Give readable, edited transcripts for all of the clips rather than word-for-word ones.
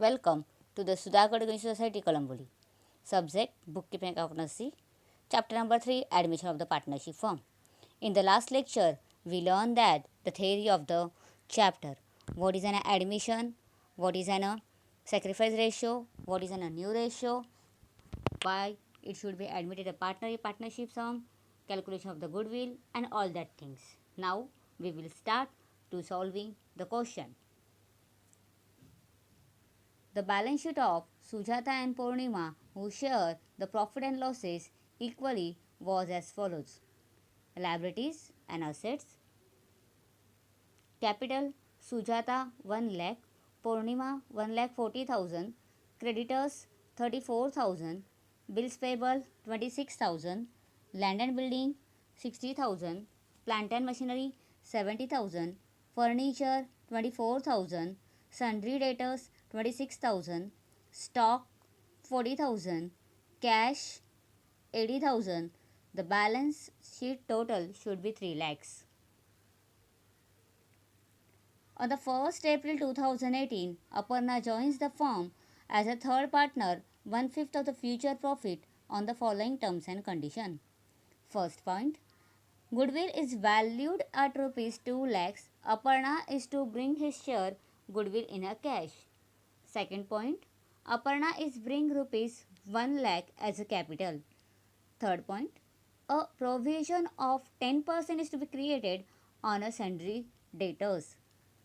Welcome to the Sudhakar Ganesh Society Colamboli. Subject Bookkeeping Accountancy. Chapter number 3 Admission of the Partnership Firm. In the last lecture, we learned that the theory of the chapter. What is an admission? What is an sacrifice ratio? What is an a new ratio? Why it should be admitted a partnership firm? Calculation of the goodwill and all that things. Now we will start to solving the question. The balance sheet of Sujata and Purnima, who share the profit and losses equally, was as follows: liabilities and assets. Capital: Sujata 1 lakh, Purnima 1,40,000, creditors 34,000, bills payable 26,000, land and building 60,000, plant and machinery 70,000, furniture 24,000, sundry debtors 26,000, stock 40,000, cash 80,000. The balance sheet total should be 3 lakhs. On the 1st April 2018, Aparna joins the firm as a third partner, 1/5 of the future profit on the following terms and conditions. First point, goodwill is valued at rupees 2 lakhs. Aparna is to bring his share goodwill in a cash. Second point, Aparna is bring rupees 1 lakh as a capital. Third point, a provision of 10% is to be created on a sundry debtors.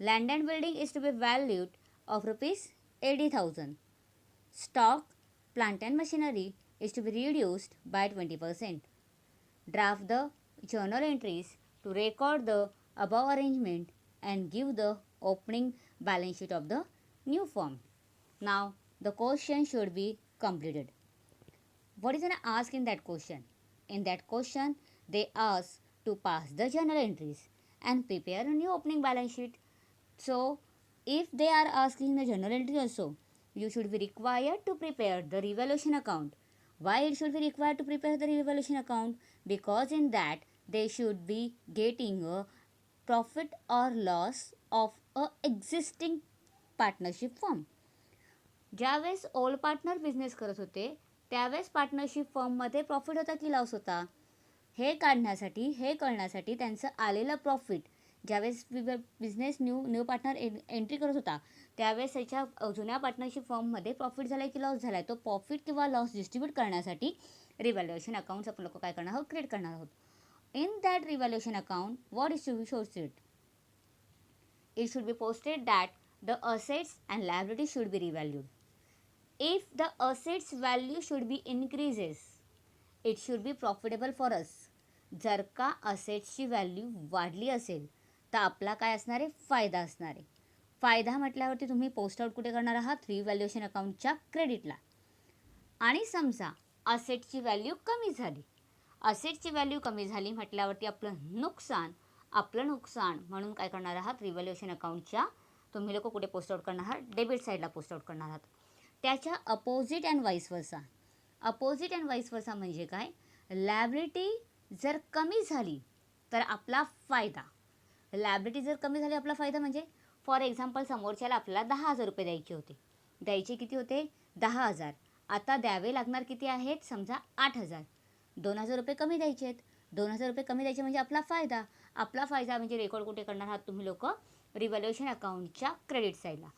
Land and building is to be valued of rupees 80,000. Stock, plant and machinery is to be reduced by 20%. Draft the journal entries to record the above arrangement and give the opening balance sheet of the new firm. Now the question should be completed. What is an ask in that question? In that question, they ask to pass the journal entries and prepare a new opening balance sheet. So, if they are asking the journal entry also, you should be required to prepare the revaluation account. Why it should be required to prepare the revaluation account? Because in that they should be getting a profit or loss of a existing partnership firm. ज्यावेळेस old partner business करत होते त्यावेळेस partnership फर्ममध्ये profit होता की loss होता हे कळण्यासाठी त्यांचं आलेलं प्रॉफिट ज्यावेळेस बिझनेस न्यू पार्टनर एंट्री करत होता त्यावेळेस त्याच्या जुन्या पार्टनरशिप फर्ममध्ये प्रॉफिट झाला आहे की लॉस झाला आहे तो प्रॉफिट किंवा लॉस डिस्ट्रीब्यूट करण्यासाठी रिव्हॅल्युएशन अकाउंट्स आपण लोक काय करणार आहोत क्रिएट करणार आहोत. In that revaluation account what is to be posted? It should be posted that the assets and liability should be revalued. If the assets value should be increases, it should be profitable for us. जर का असेट्सची value वाढली असेल तर आपला काय असणार आहे फायदा असणार आहे. फायदा म्हटल्यावरती तुम्ही पोस्ट आउट कुठे करणार आहात रिव्हॅल्युएशन अकाउंटच्या क्रेडिटला. आणि समजा असेटची व्हॅल्यू कमी झाली म्हटल्यावरती आपलं नुकसान म्हणून काय करणार आहात रिव्हॅल्युएशन अकाउंटच्या तुम्ही लोक कुठे पोस्ट आउट करणार आहात डेबिट साईडला पोस्ट आउट करणार आहात. त्याच्या अपोजिट अँड वाईस वर्सा म्हणजे काय लॅबिलिटी जर कमी झाली तर आपला फायदा. म्हणजे फॉर एक्झाम्पल समोरच्याला आपल्याला 10,000 रुपये द्यायचे किती होते 10,000. आता द्यावे लागणार किती आहेत समजा 8,000. 2,000 रुपये कमी द्यायचे आहेत. 2,000 रुपये कमी द्यायचे म्हणजे आपला फायदा म्हणजे रेकॉर्ड कुठे करणार आहात तुम्ही लोक रिव्हॅल्युएशन अकाउंटच्या क्रेडिट साईडला.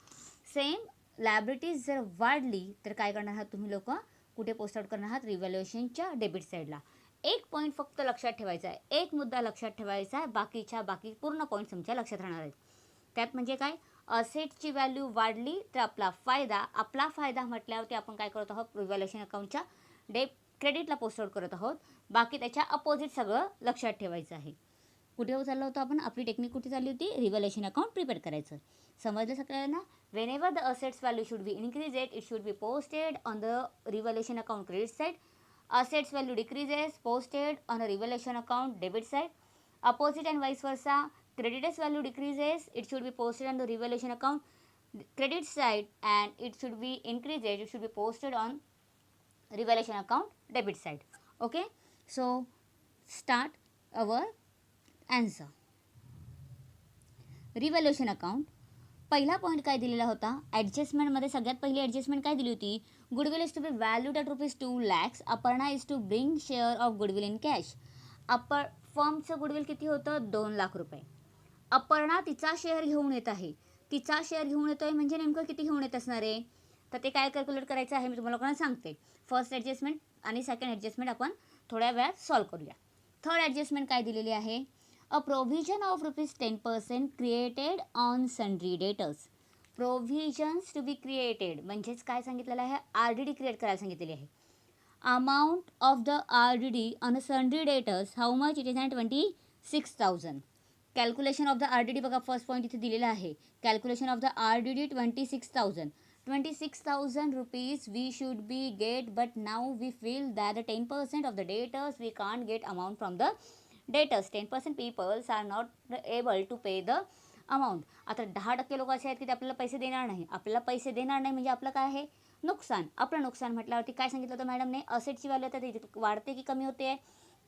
सेम लायबिलिटीज जर वाढली तर काय करणार आहात तुम्ही लोक कुठे पोस्ट आउट करणार आहात रिव्हॅल्युएशनच्या डेबिट साईडला. एक पॉईंट फक्त लक्षात ठेवायचा आहे एक मुद्दा लक्षात ठेवायचा आहे बाकी पूर्ण पॉईंट तुमच्या लक्षात राहणार आहेत. त्यात म्हणजे काय असेटची व्हॅल्यू वाढली तर आपला फायदा म्हटल्यावरती आपण काय करत आहोत रिव्हॅल्युएशन अकाउंटच्या क्रेडिटला पोस्ट आउट करत आहोत. बाकी त्याच्या अपोजिट सगळं लक्षात ठेवायचं आहे. कुठे चाललो होतो आपण आपली टेक्निक कुठे चालली होती रिव्हॅल्युएशन अकाउंट प्रिपेअर करायचं. समजलं सगळ्यांना? Whenever the assets value should be increased, it should be posted on the revaluation account credit side. Assets value decreases, posted on a revaluation account debit side. Opposite and vice versa. Creditors value decreases, it should be posted on the revaluation account credit side, and it should be increases, it should be posted on revaluation account debit side. Okay, so start our answer. Revaluation account. पहिला point काय दिलेला होता, ॲडजस्टमेंटमध्ये सगळ्यात पहिली adjustment काय दिली होती, goodwill is to be valued at ₹2 lakhs. Aparna is to bring share of goodwill in cash. फर्मचं गुडविल किती होतं, 2 लाख रुपये. अपर्णा तिचा शेअर घेऊन येत आहे. तिचा शेअर घेऊन येतोय म्हणजे नेमकं किती घेऊन येत असणार आहे, तर ते काय कॅल्क्युलेट करायचं आहे मी तुम्हाला लोकांना सांगते. फर्स्ट ॲडजस्टमेंट आणि सेकंड ॲडजस्टमेंट आपण थोड्या वेळात सॉल्व करूया. थर्ड ॲडजस्टमेंट काय दिलेली आहे, a provision of ₹10% created on sundry debtors. Provisions to be created म्हणजेच काय सांगितलेलं आहे, RDD क्रिएट करायला सांगितलेली आहे. Amount of the RDD on sundry debtors how much, it is and 26,000. Calculation of the RDD बघा, फर्स्ट पॉईंट इथे दिलेला आहे. Calculation of the RDD 26,000. 26,000 rupees we should be get, but now we feel that the 10% of the debtors we can't get amount from the debtors. 10% people are not able to pay the amount. आता 10% लोक असे आहेत की ते आपल्याला पैसे देणार नाही. आपल्याला पैसे देणार नाही म्हणजे आपलं काय आहे, नुकसान. आपलं नुकसान म्हटल्यावरती काय सांगितलं होतं मॅडमने, असेटची व्हॅल्यू आता वाढते की कमी होते,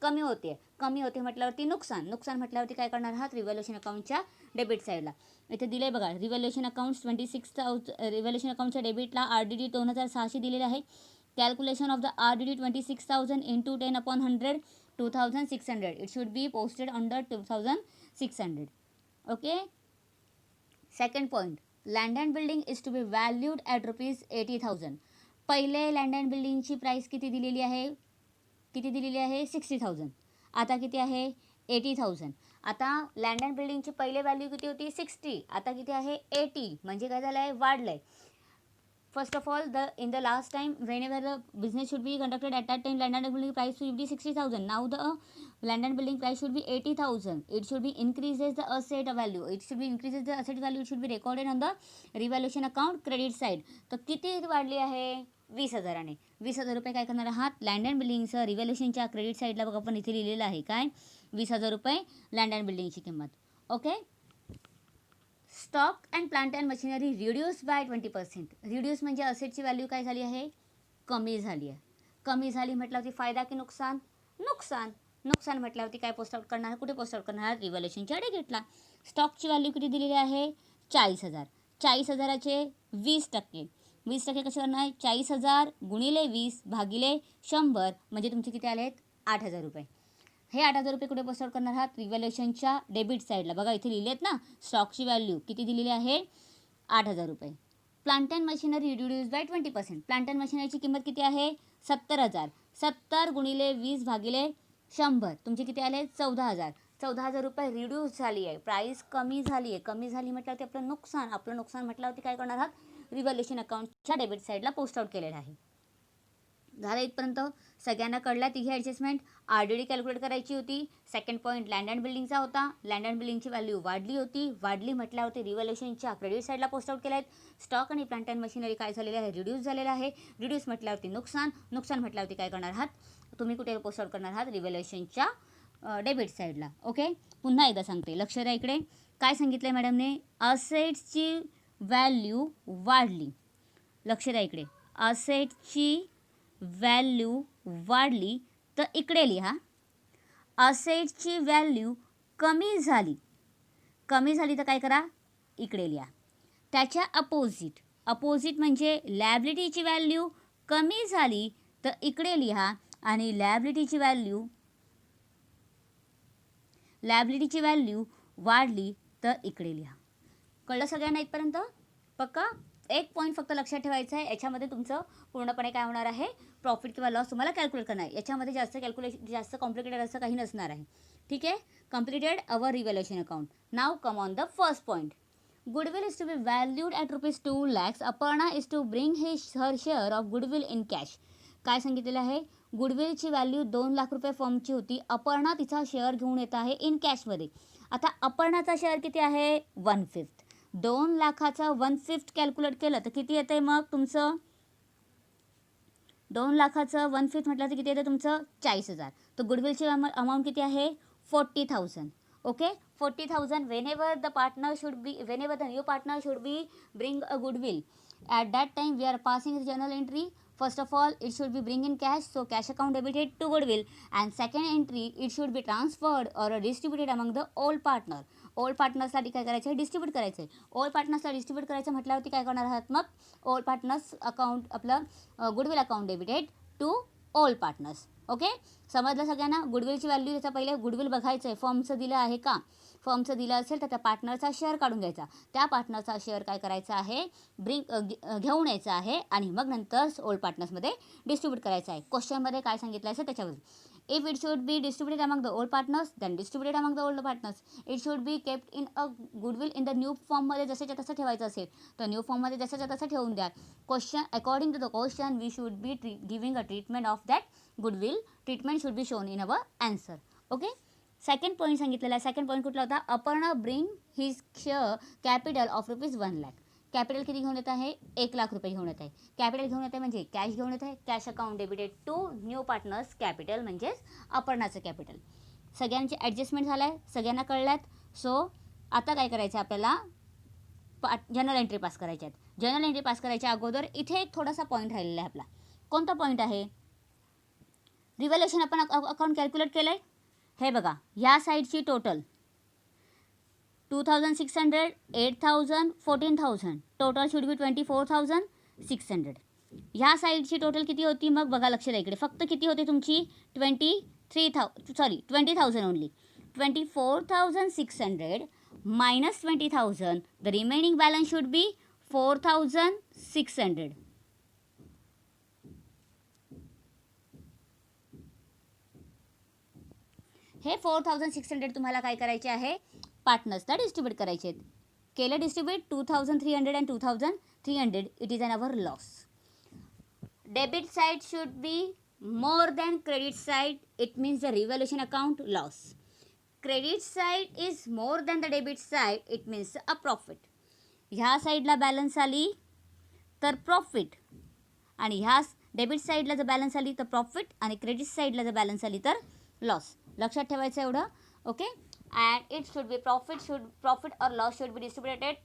कमी होते. कमी होते म्हटल्यावरती नुकसान. नुकसान म्हटल्यावरती काय करणार आहात, रिव्हॅल्युएशन अकाउंटच्या डेबिट साईडला इथे दिले बघा. रिव्हॅल्युएशन अकाउंट्स 26,000, रिव्हॅल्युएशन अकाउंटच्या डेबिटला RDD 2,600 दिलेले आहे. Calculation of the RDD 26,000 into 10/100 2,600. It should be posted on the 2,600. Okay. Second point, land and building is to be valued at ₹80,000. पहिले लँड अँड बिल्डिंगची प्राईस किती दिलेली आहे, किती दिलेली आहे, 60,000. आता किती आहे, 80,000. आता लँड अँड बिल्डिंगची पहिले व्हॅल्यू किती होती, 60. आता किती आहे, 80. म्हणजे काय झालं आहे, वाढलं आहे. First of all in the last time whenever the business should be conducted, at that time land and building price should be 60,000. Now the land and building price should be 80,000. It should be increases the asset value. It should be increases the asset value. It should be recorded on the revaluation account credit side. तर किती वाढली आहे, 20,000. 20,000 रुपये काय करणार आहात, land and बिल्डिंगचं रिव्हॅल्युएशनच्या credit साईडला बघा आपण इथे लिहिलेलं आहे काय, 20,000 रुपये लँड अँड बिल्डिंगची किंमत. Okay. Stock and plant and machinery reduce by 20%. Reduce म्हणजे असेटची व्हॅल्यू काय झाली आहे, कमी झाली आहे. कमी झाली म्हटल्यावरती फायदा की नुकसान, नुकसान. नुकसान म्हटल्यावरती काय पोस्ट आउट करणार, कुठे पोस्ट आउट करणार, रिव्हॅल्युएशनच्या डेबिटला. स्टॉकची व्हॅल्यू किती दिलेली आहे, 40,000. 40,000चे 20%. 20% कसे करणार, 40,000 गुणिले 20 भागिले 100 म्हणजे तुमचे किती आले आहेत, 8,000 रुपये. हे 8,000 रुपये कुठे पोस्ट आउट करणार आहात, रिव्हॅल्युएशनच्या डेबिट साईडला. बघा इथे लिहिलेत ना, स्टॉकची व्हॅल्यू किती दिलेली आहे, 8,000 रुपये. Plant and machinery reduce by 20%. Plant and मशिनरीची किंमत किती आहे, 70,000. 70 गुणिले 20 भागिले 100 तुमचे किती आले, 14,000. 14,000 रुपये रिड्यूस झाली आहे, प्राईस कमी झाली आहे. कमी झाली म्हटल्यावरती आपलं नुकसान. आपलं नुकसान म्हटल्यावरती काय करणार आहात, रिव्हॅल्युएशन अकाउंटच्या डेबिट साईडला पोस्ट आउट केलेलं आहे. झालं इथपर्यंत सगळ्यांना कळला. तिघी ॲडजस्टमेंट, RDD कॅल्क्युलेट करायची होती. सेकंड पॉईंट लँड अँड बिल्डिंगचा होता. लँड अँड बिल्डिंगची व्हॅल्यू वाढली होती. वाढली म्हटल्यावरती रिव्हॅल्युएशनच्या क्रेडिट साईडला पोस्ट आउट केला आहेत. स्टॉक आणि प्लांट अँड मशिनरी काय झालेलं आहे, रिड्यूस झालेलं आहे. रिड्यूस म्हटल्यावरती नुकसान. नुकसान म्हटल्यावरती काय करणार आहात, तुम्ही कुठे पोस्ट आउट करणार आहात, रिव्हॅल्युएशनच्या डेबिट साईडला. ओके. पुन्हा एकदा सांगते, लक्ष द्या इकडे. काय सांगितलं आहे मॅडमने, असेट्सची व्हॅल्यू वाढली. लक्ष द्या इकडे, असेटची व्हॅल्यू वाढली. तर इकडे लिहा, असेटची व्हॅल्यू कमी झाली. कमी झाली तर काय करा, इकडे लिहा. त्याच्या अपोजिट, अपोजिट म्हणजे लॅबिलिटीची व्हॅल्यू कमी झाली तर इकडे लिहा. आणि लॅबिलिटीची व्हॅल्यू वाढली तर इकडे लिहा. कळलं सगळ्यांना इथपर्यंत, पक्का. एक पॉईंट फक्त लक्षात ठेवायचं आहे, याच्यामध्ये तुमचं पूर्णपणे काय होणार आहे, प्रॉफिट किंवा लॉस तुम्हाला कॅल्क्युलेट करणार आहे. याच्यामध्ये जास्त कॉम्प्लिकेटेड असं काही नसणार आहे. ठीक आहे. Completed our revaluation account. Now come on the first point. Goodwill is to be valued at ₹2 lakhs. Aparna is to bring her share of goodwill in cash. काय सांगितलेलं आहे, गुडविलची व्हॅल्यू 2 लाख रुपये फर्मची होती. अपर्णा तिचा शेअर घेऊन येत आहे इन कॅशमध्ये. आता अपर्णाचा शेअर किती आहे, 1/5. 2 लाखाचा 1/5 कॅल्क्युलेट केलं तर किती येतं आहे मग तुमचं, 2 लाखाचं 1/5 म्हटलं तर किती येतं तुमचं, 40,000. तर गुडविलची अमाऊंट किती आहे, 40,000. Okay. 40,000. whenever the new partner should be bring a goodwill, at that time we are passing the journal entry. First of all, it should be bring in cash, so cash account debited to goodwill. And second entry, it should be transferred or distributed among the old partner. Old पार्टनर्ससाठी काय करायचं आहे, distribute करायचं आहे. Old पार्टनर्सला distribute करायचं म्हटल्यावरती काय करणार आहात मग, ओल्ड पार्टनर्स अकाउंट आपलं goodwill account debited to old partners. Okay, समजलं सगळ्यांना. गुडविलची व्हॅल्यू त्याचा पहिले गुडविल बघायचं आहे, फर्मचं दिलं आहे का. फर्मचं दिलं असेल तर त्या पार्टनरचा शेअर काढून घ्यायचा. त्या पार्टनरचा शेअर काय करायचा आहे, घेऊन यायचा आहे आणि मग नंतर ओल्ड पार्टनर्समध्ये डिस्ट्रीब्यूट करायचं आहे. क्वेश्चनमध्ये काय सांगितलं असेल त्याच्यावर. If it should be distributed among the old partners then distributed among the old partners. It should be kept in a goodwill in the new फॉर्ममध्ये जसंच्या तसं ठेवायचं असेल तर न्यू फॉर्ममध्ये जसंच्या तसं ठेवून द्या. Question according to the question we should be giving a treatment of that goodwill. Treatment should be shown in our answer. Okay, second point सांगितलेला आहे. सेकंड पॉईंट कुठला होता, Aparna bring his share capital of ₹1,00,000. Capital किती घेऊन येत आहे, ₹1,00,000 घेऊन येत आहे. कॅपिटल घेऊन येत आहे म्हणजे कॅश घेऊन येत आहे. Cash account debited to new partners capital म्हणजेच अपर्णाचं कॅपिटल. सगळ्यांची ॲडजस्टमेंट झालं आहे, सगळ्यांना कळल्यात. सो आता काय करायचं आपल्याला, जनरल एंट्री पास करायच्या आहेत. जनरल एंट्री पास करायच्या अगोदर इथे एक थोडासा पॉईंट राहिलेला आहे आपला. कोणता पॉईंट आहे, रिव्हॅल्युएशन आपण अकाउंट कॅल्क्युलेट केलं आहे. हे बघा, ह्या साईडची टोटल 2,600, 8,000, 14,000. टोटल शुड बी 24,600. ह्या साईडची टोटल किती होती मग बघा, लक्ष द्या इकडे. फक्त किती होते तुमची 20,000 only. 24,600 minus 20,000. The remaining balance should be 4,600. हे 4,600 तुम्हाला काय करायचे आहे, पार्टनर्सला डिस्ट्रीब्यूट करायचे आहेत. केलं distribute 2,300 and 2,300. It is on our loss. Debit side should be more than credit side. It means the revaluation account loss. Credit side is more than the debit side. It means a profit. ह्या साईडला balance आली तर profit आणि ह्या debit साईडला जर balance आली तर प्रॉफिट आणि क्रेडिट साईडला जर बॅलन्स आली तर लॉस. लक्षात ठेवायचं एवढं. Okay, and it should be profit or loss should be distributed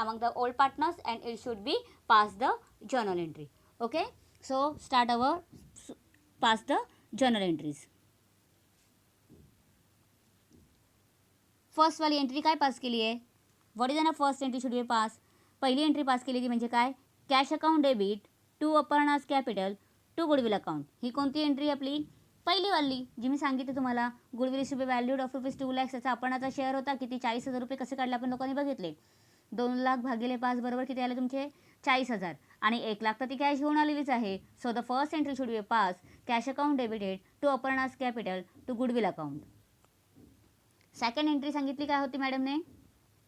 among the old partners and it should be past the journal entry. Okay, so start our pass the journal entries. First वाली entry काय pass केली आहे, what is an first entry should be pass. पहिली entry pass केली ती म्हणजे काय, cash account debit to Aparna's capital to goodwill account. ही कोणती एंट्री आपली, पहिली वाली जी मी सांगितली तुम्हाला. Goodwill should be valued of ₹2,00,000. त्याचा अपर्णाचा शेअर होता किती, ₹40,000. कसे काढले आपण लोकांनी बघितले. 2,00,000 भागिले 5 बरोबर किती आले तुमचे 40,000 आणि 1,00,000 तर ती कॅश घेऊन आलेलीच आहे. So the first entry should be pass cash account debited to Aparna's capital to goodwill account. Second entry सांगितली काय होती मॅडमने,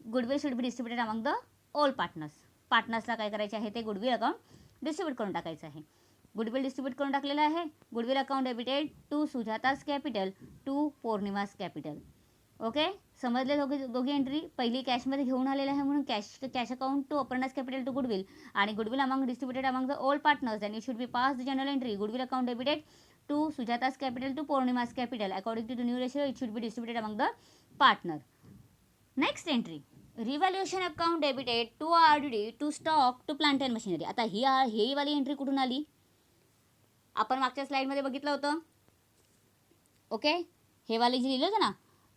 goodwill should be distributed among the old partners. पार्टनर्सला काय करायचे आहे ते गुडविल अकाउंट डिस्ट्रीब्यूट करून टाकायचं आहे. गुडविल डिस्ट्रीब्यूट करून टाकलेलं आहे. Goodwill account debited to Sujata's capital to Pournima's capital. Okay, समजले दोघी एंट्री. पहिली कॅशमध्ये घेऊन आलेलं आहे म्हणून cash account to Aparna's capital to goodwill आणि goodwill among distributed among the old partners and it should be pass the journal entry. Goodwill account debited to Sujata's capital to Pournima's capital according to the new ratio it should be distributed among the partner. Next entry, revaluation account debited to RDD to stock to plant and machinery. आता ही वाली entry कुठून आली, आपण मागच्या स्लाइडमध्ये बघितलं होतं. ओके, हे वाली जी लिहिलं होतं ना,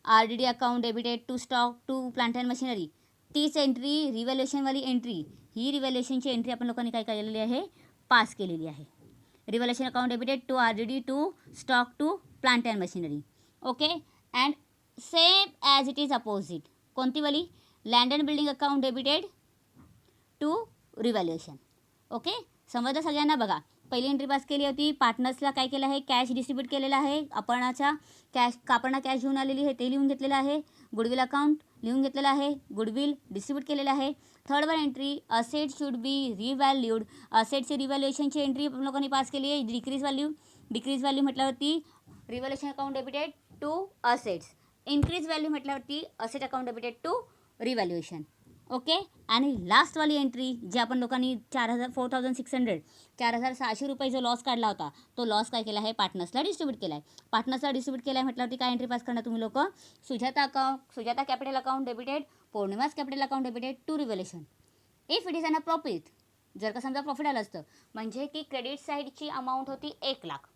RDD account debited to stock to plant and machinery, तीच एंट्री रिव्हॅल्युएशनवाली एंट्री. ही रिव्हॅल्युएशनची एंट्री आपण लोकांनी काय केलेली आहे, पास केलेली आहे. Revaluation account debited to RDD to stock to plant and machinery. Okay, and same as it is opposite. कोणती वाली, land and building account debited to revaluation. Okay, समजलं सगळ्यांना. बघा, पहिली एंट्री पास केली होती. पार्टनर्सला काय केलं आहे, कॅश डिस्ट्रीब्यूट केलेला आहे. अपर्णाच्या कापणा कॅश घेऊन आलेली आहे ते लिहून घेतलेलं आहे. गुडविल अकाउंट लिहून घेतलेलं आहे. गुडविल डिस्ट्रीब्यूट केलेलं आहे. Third one entry, asset should be revalued. असेटची रिव्हॅल्युएशनची एंट्री आपण लोकांनी पास केली आहे. डिक्रीज व्हॅल्यू म्हटल्यावरती revaluation account debited to assets. Increase value म्हटल्यावरती asset account debited to revaluation. Okay, आणि लास्टवाली एंट्री जी आपण लोकांनी 4,600 रुपये जो लॉस काढला होता तो लॉस काय केला आहे, पार्टनर्सला डिस्ट्रीब्यूट केला आहे. पार्टनर्सला डिस्ट्रीब्यूट केला आहे म्हटल्यावरती काय एंट्री पास करणार तुम्ही लोक, Sujata capital account debited Pournima's capital account debited to revaluation. If it is an a profit, जर का समजा प्रॉफिट आलं असतं म्हणजे की क्रेडिट साईडची अमाऊंट होती 1,00,000,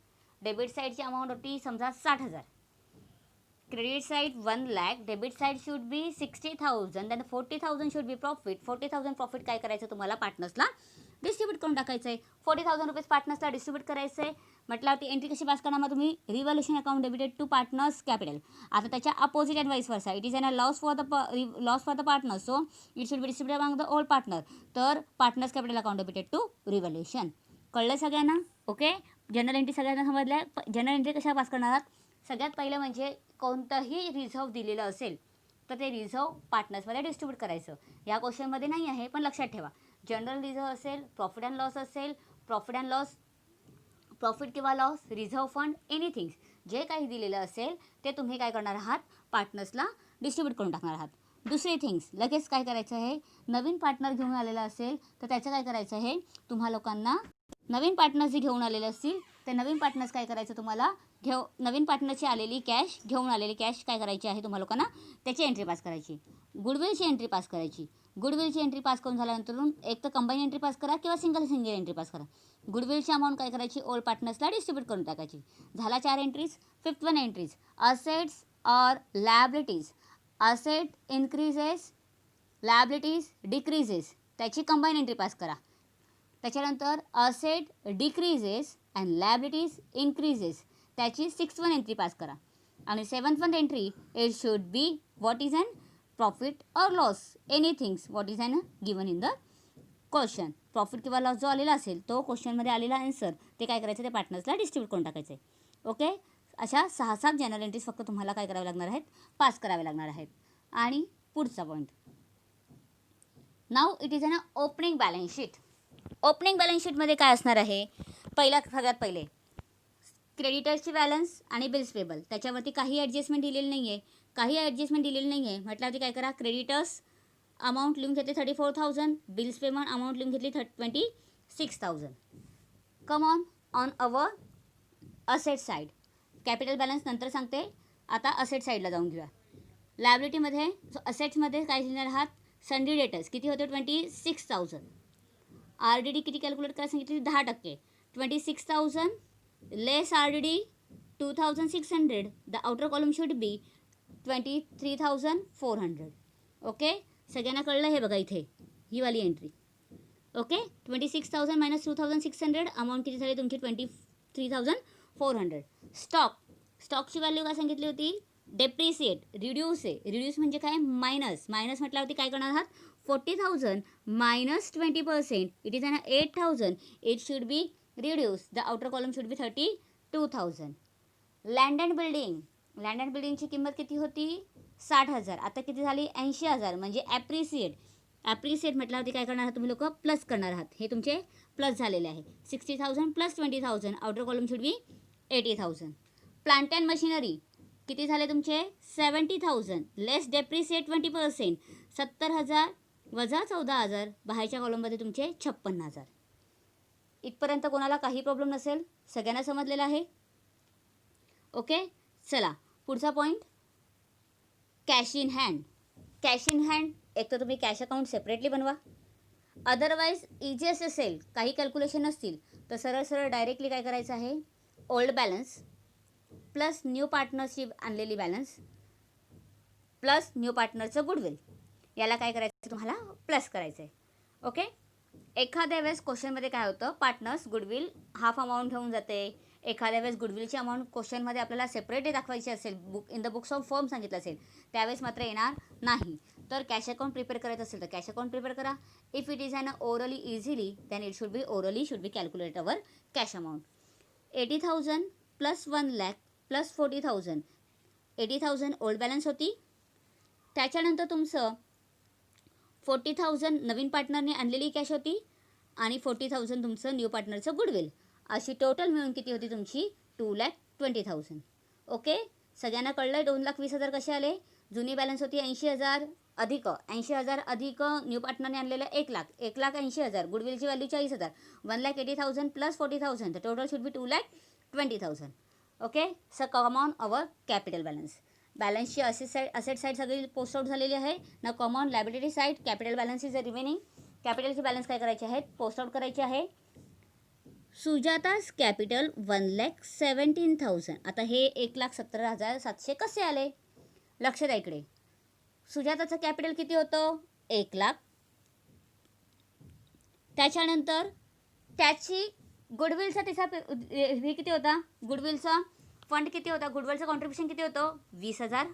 डेबिट साईडची अमाऊंट होती समजा 60,000. credit side 1 lakh, debit side should be 60,000, then 40,000 should be profit. 40,000 profit काय करायचं तुम्हाला पार्टनर्सला डिस्ट्रीब्यूट करून टाकायचं आहे. 40,000 रुपीज पार्टनर्सला डिस्ट्रीब्यूट करायचं आहे म्हटल्यावरती एंट्री कशी पास करणार? मग तुम्ही revaluation account debited to partners capital. आता त्याच्या opposite and vice versa, it is an a loss for the partner, so it should be distributed among the old partner. तर partners capital account debited to revaluation. कळलं सगळ्यांना? Okay. General entry सगळ्यांना समजल्या? General entry कशा pass करणार आहात? सगळ्यात पहिलं म्हणजे कोणतंही रिझर्व दिलेलं असेल तर ते रिझर्व पार्टनर्समध्ये डिस्ट्रीब्यूट करायचं. या क्वेश्चनमध्ये नाही आहे, पण लक्षात ठेवा. जनरल रिझर्व असेल, प्रॉफिट अँड लॉस असेल, प्रॉफिट किंवा लॉस, रिझर्व फंड, एनिथिंग जे काही दिलेलं असेल ते तुम्ही काय करणार आहात? पार्टनर्सला डिस्ट्रीब्यूट करून टाकणार आहात. दुसरे थिंग्स लगेच काय करायचं आहे? नवीन पार्टनर घेऊन आलेला असेल तर त्याचं काय करायचं आहे? तुम्हा लोकांना नवीन पार्टनर्स जे घेऊन आलेले असतील ते नवीन पार्टनर्स काय करायचं? तुम्हाला नवीन पार्टनरची आलेली कॅश, घेऊन आलेली कॅश काय करायची आहे तुम्हा लोकांना? त्याची एंट्री पास करायची. गुडविलची एंट्री पास करायची. गुडविलची एंट्री पास करून झाल्यानंतर एक तर कंबाईन एंट्री पास करा किंवा सिंगल एंट्री पास करा. गुडविलची अमाऊंट काय करायची? ओल्ड पार्टनर्सला डिस्ट्रीब्यूट करून टाकायची. झाला 4 entries. 5th one entries assets or liabilities. Asset increases, liabilities decreases, त्याची कंबाईन एंट्री पास करा. त्याच्यानंतर asset decreases and liabilities increases, त्याची 6th वन एंट्री पास करा. आणि 7th one entry it should be what is an profit or loss, anythings what is an given in the question. Profit किंवा loss जो आलेला असेल तो क्वेश्चनमध्ये आलेला answer ते काय करायचं? ते पार्टनर्सला डिस्ट्रीब्यूट करून टाकायचं आहे. ओके. अशा 6-7 जनरल एंट्रीज फक्त तुम्हाला काय करावे लागणार आहेत? पास करावे लागणार आहेत. आणि पुढचा point, now it is on opening balance sheet. Opening balance शीटमध्ये काय असणार आहे? सगळ्यात पहिले क्रेडिटर्सची बॅलन्स आणि बिल्स पेबल, त्याच्यावरती काही ॲडजस्टमेंट दिलेली नाही आहे. म्हटल्यावरती काय करा? क्रेडिटर्स अमाऊंट लिहून घेतली 34,000, बिल्स पेमेंट अमाऊंट लिहून घेतली 26,000. कम on our asset side. Capital balance नंतर सांगते, आता असेट साईडला जाऊन घेऊया. लायबिलिटीमध्ये असेट्समध्ये काय लिहिणार आहात? सन्ड्री डेटर्स किती होते? 26,000. RDD किती कॅल्क्युलेट करायला सांगितली? 10%. 26,000 लेस RDD 2,600. The outer column should B 23,400. Okay. सगळ्यांना कळलं? हे बघा इथे ही वाली एंट्री. ओके. 26,000 मायनस 2,600 अमाऊंट किती झाली तुमची? 23,400. स्टॉकची व्हॅल्यू काय सांगितली होती? डेप्रिसिएट, रिड्यूस आहे. रिड्यूस म्हणजे काय? मायनस म्हटल्यावरती काय करणार आहात? 40,000 minus 20%, it is an 8,000. It should be reduce. The outer column should be 32,000. Land and बिल्डिंगची किंमत किती होती? 60,000. आता किती झाली? 80,000. म्हणजे ॲप्रिसिएट म्हटल्यावरती काय करणार आहात तुम्ही लोक? प्लस करणार आहात. हे तुमचे प्लस झालेले आहे. 60,000 plus 20,000, outer column should B 80,000. Plant and machinery किती झाले तुमचे? 70,000 लेस डेप्रिसिएट 20%, 70,000 वजा 14,000, बाहेरच्या कॉलममध्ये तुमचे 56,000. इथपर्यंत कोणाला काही प्रॉब्लेम नसेल? सगळ्यांना समजलेलं आहे? ओके. चला पुढचा पॉईंट, कॅश इन हँड. एक तर तुम्ही कॅश अकाउंट सेपरेटली बनवा, अदरवाईज इझिएस्ट असेल, काही कॅल्क्युलेशन नसतील तर सरळ डायरेक्टली काय करायचं आहे? Old balance plus new partnership आणलेली बॅलन्स प्लस न्यू पार्टनरचं गुडविल, याला काय करायचं? तुम्हाला प्लस करायचं आहे. ओके. एखाद्या वेळेस क्वेश्चनमध्ये काय होतं? पार्टनर्स गुडविल हाफ अमाऊंट होऊन जाते. एखाद्या वेळेस गुडविलची अमाऊंट क्वेश्चनमध्ये आपल्याला सेपरेटली दाखवायची असेल, in the books of form सांगितलं असेल, त्यावेळेस मात्र येणार नाही. तर कॅश अकाउंट प्रिपेअर करायचं असेल तर कॅश अकाउंट प्रिपेअर करा. If it is on orally easily then it should be calculate our cash amount. 80,000 plus 1 lakh plus 40,000. 80,000 old balance होती. त्याच्यानंतर तुमचं 40,000 नवीन पार्टनरने आणलेली कॅश होती आणि 40,000 तुमचं न्यू पार्टनरचं गुडविल. अशी टोटल मिळून किती होती तुमची? 2,20,000. ओके. सगळ्यांना कळलं? 2,20,000 कसे आले? जुनी बॅलन्स होती 80,000 अधिक न्यू पार्टनरने आणलेलं 1,80,000. गुडविलची व्हॅल्यू 40,000. 1,80,000 प्लस 40,000, तर total should be 2,20,000. Okay. So come on our capital बॅलन्सची असेट साईड सगळी पोस्ट आउट झालेली आहे ना. Common liability side capital balance is remaining. कॅपिटलची बॅलन्स काय करायची आहेत? पोस्ट आउट करायची आहे. सुजाताज कॅपिटल 1,17,000. आता हे 1,17,700 कसे आले? लक्ष द्या इकडे. सुजाताचं कॅपिटल किती होतं? 1,00,000. त्याच्यानंतर त्याची गुडविलचा तिचा हे किती होता? गुडविलचा फंड किती होता? गुडविलचं कॉन्ट्रीब्युशन किती होतं? 20,000.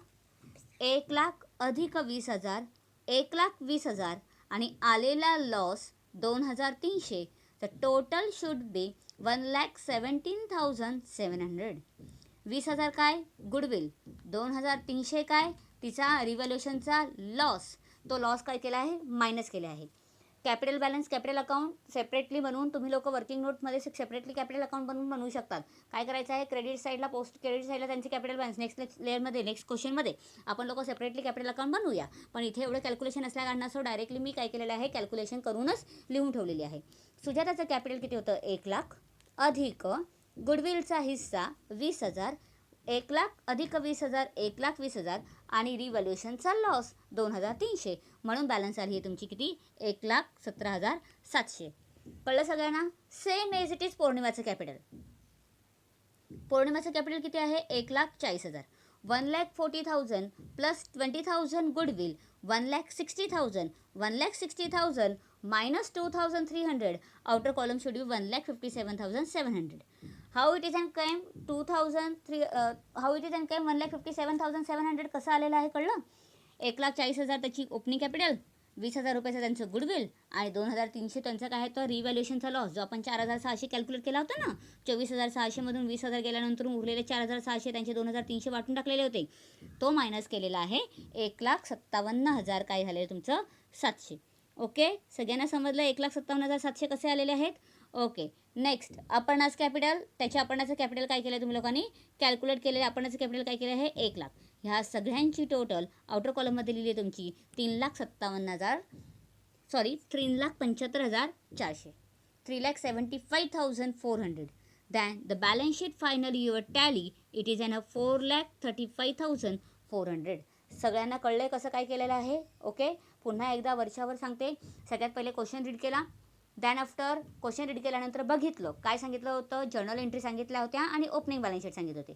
1,00,000 अधिक 20,000 1,20,000 आणि आलेला लॉस 2,300. तर टोटल शुड बी 1,17,700. 20,000 काय? गुडविल. 2,300 काय? तिचा रिव्हॅल्युएशनचा लॉस. तो लॉस काय केला आहे? मायनस केला आहे. Capital balance, capital account separately बनवून तुम्ही लोक वर्किंग नोटमध्ये सेपरेटली कॅपिटल अकाउंट बनवू शकतात. काय करायचं आहे? क्रेडिट साईडला क्रेडिट साईडला त्यांचे कॅपिटल बॅलन्स नेक्स्ट लेअरमध्ये नेक्स्ट क्वेश्चनमध्ये आपण लोक सेपरेटली कॅपिटल अकाउंट बनवूया. पण इथे एवढं कॅल्क्युलेशन असल्या कारणास्तव डायरेक्टली मी काय केलेलं आहे? कॅल्क्युलेशन करूनच लिहून ठेवलेली आहे. सुजाताचं कॅपिटल किती होतं? 1,00,000 अधिक गुडविलचा हिस्सा 20,000. 1,00,000 अधिक 20,000 1,20,000 आणि रिव्हॅल्युएशनचा लॉस 2,300. म्हणून बॅलन्स आली आहे तुमची किती? 1,17,700. कळलं सगळ्यांना? सेम एज इट इज पौर्णिमाचं कॅपिटल. पौर्णिमाचं कॅपिटल किती आहे? 1,40,000. 1,40,000 प्लस 20,000 goodwill 1,60,000. 1,60,000 minus 2,300. Outer column should be 1,57,700. How it is and came 1,57,700 कसं आलेलं आहे कळलं? 1,40,000 त्याची ओपनिंग कॅपिटल, 20,000 रुपयाचं त्यांचं गुडविल आणि 2,300 त्यांचा काय आहे तर रिव्हॅल्युएशनचा लॉस जो आपण 4,600 कॅल्क्युलेट केला होता ना. 24,600 मधून 20,000 गेल्यानंतर उरलेले 4,600 त्यांचे 2,300 वाटून टाकलेले होते. तो मायनस केलेला आहे. 1,57,000 काय झाले तुमचं? 700. ओके, सगळ्यांना समजलं 1,57,700 कसे आलेले आहेत? ओके. Next Aparna's capital. त्याच्या अपर्णाचं कॅपिटल काय केलं तुम्ही लोकांनी? कॅल्क्युलेट केलेलं अपर्णाचं कॅपिटल काय केलं आहे? 1,00,000. ह्या सगळ्यांची टोटल आउटर कॉलममध्ये लिहिली आहे तुमची 3,75,400. 3,75,400. Then the balance sheet finally your tally it is an 4,35,400. सगळ्यांना कळलंय कसं काय केलेलं आहे? ओके, पुन्हा एकदा वर्षावर सांगते. सगळ्यात पहिले क्वेश्चन रीड केला. दॅन आफ्टर क्वेश्चन रीड केल्यानंतर बघितलं काय सांगितलं होतं? जर्नल एंट्री सांगितल्या होत्या आणि ओपनिंग बॅलन्स शीट सांगितले होते.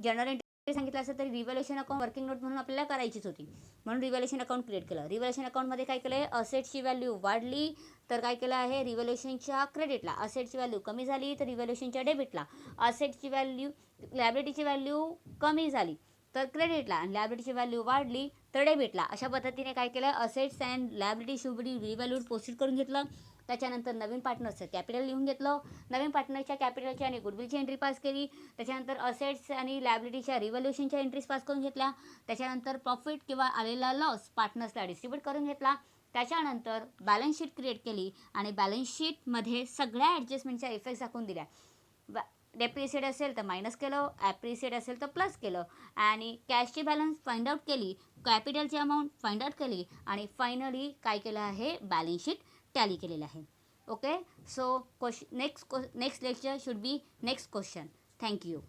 जर्नल एंट्री सांगितलं असेल तरी रिव्हॅल्युएशन अकाउंट वर्किंग नोट म्हणून आपल्याला करायचीच होती. म्हणून रिव्हॅल्युएशन अकाउंट क्रिएट केलं. रिव्हॅल्युएशन अकाउंटमध्ये काय केलं आहे? असेट्सची व्हॅल्यू वाढली तर काय केलं आहे? रिव्हॅल्युएशनच्या क्रेडिटला. असेट्सची व्हॅल्यू कमी झाली तर रिव्हॅल्युएशनच्या डेबिटला. असेट्सची व्हॅल्यू लायबिलिटीची व्हॅल्यू कमी झाली तर क्रेडिटला आणि लायबिलिटीची व्हॅल्यू वाढली तर डेबिटला. अशा पद्धतीने काय केलं? Assets and liability should be revalued proceed करून घेतलं. त्याच्यानंतर नवीन पार्टनरचं कॅपिटल लिहून घेतलं. नवीन पार्टनरच्या कॅपिटलची आणि गुडविलची एंट्री पास केली. त्याच्यानंतर असेट्स आणि लायबिलिटीच्या रिव्हॅल्युएशनच्या एंट्रीज पास करून घेतल्या. त्याच्यानंतर प्रॉफिट किंवा आलेला लॉस पार्टनर्सला डिस्ट्रीब्यूट करून घेतला. त्याच्यानंतर बॅलन्स शीट क्रिएट केली आणि बॅलन्स शीटमध्ये सगळ्या ॲडजस्टमेंटच्या इफेक्ट्स दाखवून दिल्या. डेप्रिसिएट असेल तर मायनस केलं, ॲप्रिसिएट असेल तर प्लस केलं आणि कॅशची बॅलन्स फाइंड आउट केली, कॅपिटलची अमाऊंट फाइंड आउट केली आणि फायनली काय केलं आहे? बॅलन्स शीट टॅली केलेलं आहे. Okay, so next lecture should be next question. Thank you.